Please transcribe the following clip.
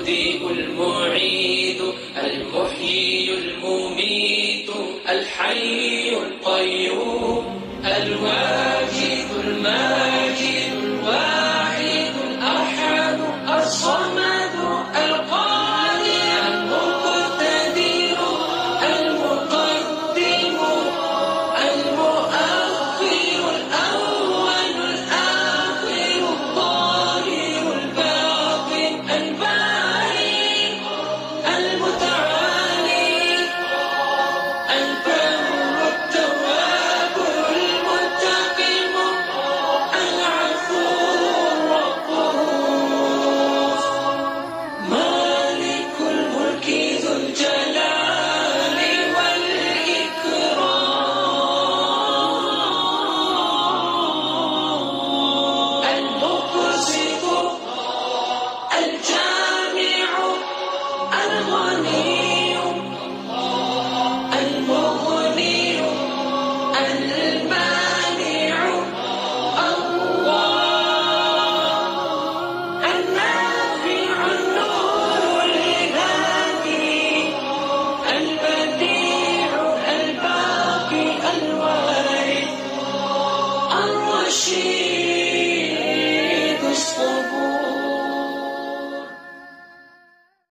المبدئ المعيد المحيي المميت الحي القيوم الواجد الماجد الواحد الأحد الصمد القادر المقتدر المقدم المؤخر الأول الآخر الظاهر الباطن البارئ المتعالي البر التواب المنتقم العفو الرؤوف مالك الملك ذو الجلال والإكرام المقسط الجامع الغني المغني المانع الله النافع النور الهادي البديع الباقي الوارث الرشيد